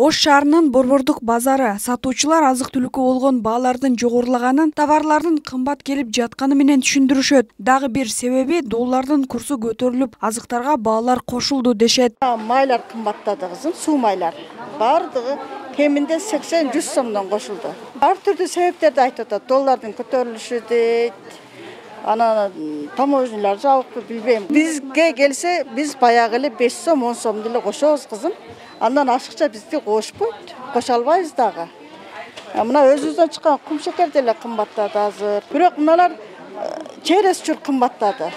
Ош шаарынын Борбордук базары сатуучулар азык-түлүккө болгон баалардын жогорулаганын, товарлардын кымбат келип жатканы менен түшүндүрүшөт. Дагы бир себеби доллардын курсу көтөрүлүп, азыктарга баалар кошулду дешет. Майлар кымбаттады кызым, суу майлар. Бардыгы кеминде 80-100 сомдон кошулду. Ар түрдүү себептерди айтып атат. Доллардын көтөрүлүшү дейт. Ana tamoylar жабык билбейм. Бизге келсе, биз баягы эле 5 сом, 10 сом деле кошобуз кызым. Андан ашыкча бизди кошпойт. Коша албайбыз дагы. Мына өзүбүздөн чыккан кум шекер деле кымбаттады азыр. Бирок мыналар через чур кымбаттады.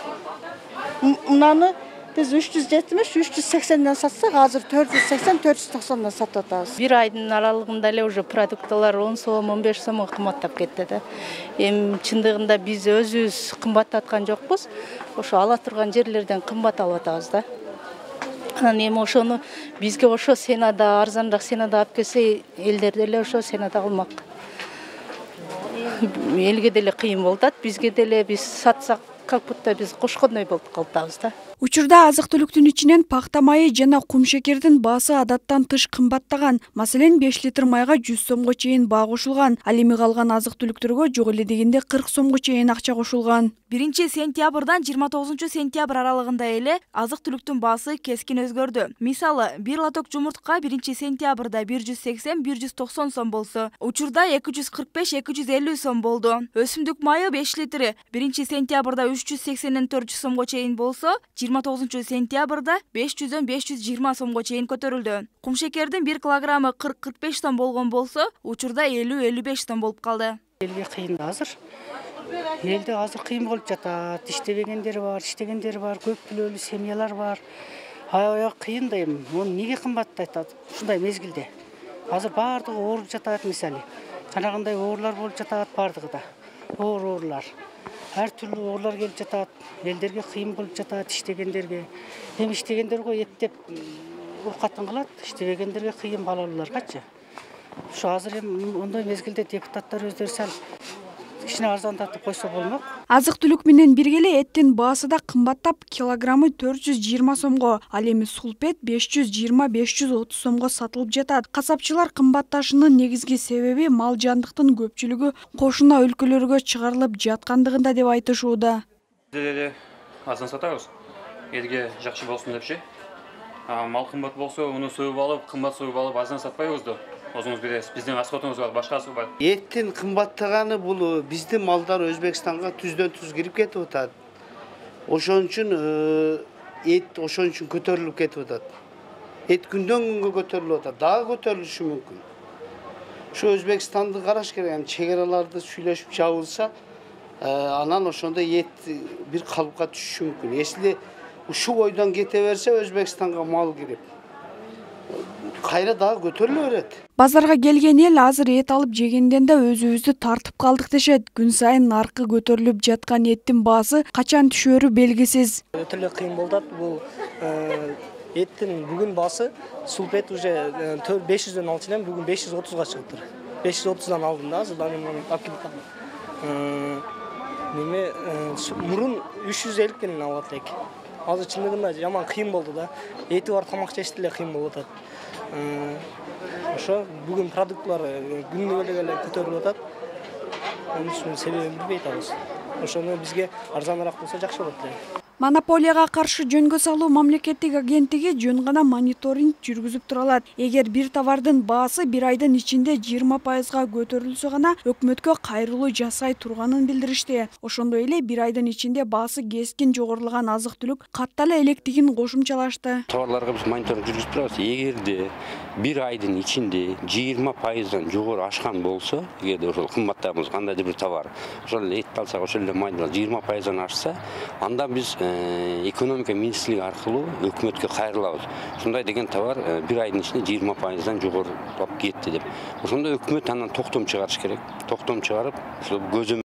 Мынаны biz 370-380'den satsak hazır 480-490'dan satıyoruz. Bir ayın aralığında ele уже produktlar 10 сом, 15 сом kımbattap ketdi de. Çındığında biz özüz kımbattatkan jokpuz. Oşo ala turgan жерlerden kımbat alıp atабыз da. Anam oşonu bizge oşo senada arzanrak senada alып келсе элдерде эле oşo senada almak. Elge деле кыйын болот, bizge деле biz satsak как будто biz кошкондой болуп калабыз да. Учурда азык-түлүктүн ичинен пахта майы жана кум шекердин баасы адаттан тыш кымбаттаган. Маселен 5 литр майга 100 сомго чейин баа кошулган. Ал эми калган азык-түлүктөргө жок эле дегенде 40 сомго чейин акча кошулган. 1-сентябрдан 29-сентябрь аралыгында эле азык-түлүктүн баасы кескин өзгөрдү. Мисалы, бир лоток жумуртка 1-сентябрда 180-190 сом болсо, учурда 245-250 сом болду. Өсүмдүк майы 5 литри 1-сентябрда 380-400 сомго чейин болсо, 29-сентябрда 500-520 сомго чейин көтөрүлдү. Кум шекердин 1 килограммы 40-45 сом болгон болсо, учурда 50-55 сом болуп калды. Элге кыйын азыр. Элде азыр кыйын болуп жатат. Иштебегендер бар, иштегендер бар, көп төлөлүү семьялар бар. Аяк кыйын да эми. Муну неге кымбаттатат? Ушундай мезгилде. Азыр бардыгы ооруп жатат мисалы. Жанагындай оорлар болуп жатат бардыгы да. Оорлар. Her türlü oğullar gelip jatat, elderge kıyım bulup jatat, iştegендерге. Hem iştegендерге ептеп уркатын кылат, иштебегендерге кыйын балаларгачы. Şu азыр эми ондай мезгилде депутаттар өздөрү сал ишин арзандатып койсо болмок. Азык-түлүк менен бирге эле эттин баасы да кымбаттап, килограммы 420 сомго, ал эми сулпет 520-530 сомго сатылып жатат. Касапчылар кымбатташынын негизги себеби мал жандыктын көпчүлүгү кошуна өлкөлөргө чыгарылып жаткандыгында деп айтышууда. Деле азан сатабыз. Элге жакшы болсун депчи. Мал кымбат болсо, уну союп алып, кымбат союп алып азан сатпайбыз да. Өзүңүз билесиз, биздин расходубуз бар, башкасы бар. Эттин кымбаттаганы бул биздин малдар Өзбекстанга түздөн түз кирип кетип атат. Ошон үчүн эт ошон үчүн көтөрүлүп кетип атат. Эт күндөн күнгө көтөрүлүп атат, дагы көтөрүлүшү мүмкүн. Şu Өзбекстанды караш керек, чегераларды сүйлөшүп жабылса, анан ошондо эт бир калыпка түшүшү мүмкүн. Если ушул ойдон кете берсе, Өзбекстанга мал кирип кайра дагы көтөрүлө берет. Базарга келген эл азыр эт алып жегенден да өзүбүздү тартып калдык дешет. Күн сайын наркы көтөрүлүп жаткан эттин баасы качан түшөрү белгисиз. Өтө эле кыйын болот. Бул эттин бүгүн баасы сулпет уже 500дөн алчу элем, бүгүн 530га чыгыптыр. 530дан алдым да, азырдан мен алып келдим. Неме мурун 350 менен алат элек. Азыр чындыгында жаман кыйын болду да. Эти бар тамак жеш деле кыйын болуп атат. Ошо бүгүн продуктлар күндө эле көтөрүлүп атат. Анын себебин билбей атабыз. Ошону бизге арзаныраак болсо жакшы болот эле. Монополияга каршы жөнгө салуу мамлекеттик агенттиги жөн гана мониторинг жүргүзүп туралат. Эгер бир товардын баасы бир айдын ичинде 20%га көтөрүлсө гана өкмөткө кайрылуу жасай турганын билдиришти. Ошондой эле бир айдын ичинде баасы кескин жогорулаган азык-түлүк каттала электигин кошумчалашты. Товарларга биз мониторинг жүргүзүп турабыз. Эгерде бир айдын ичинде 20%дан жогору ашкан болсо, эгерде ошол кымбаттаган кандайдыр бир товар, ошол эт алсак ошол эле майда 20%дан ашса, анда биз экономика министрлиги аркылуу өкмөткө кайрылабыз. Ушундай деген товар бир айдын ичинде 20%дан жогорулап кетти деп. Ошондо өкмөт анан токтом чыгарыш керек. Токтом чыгарып, ошол көзөмөл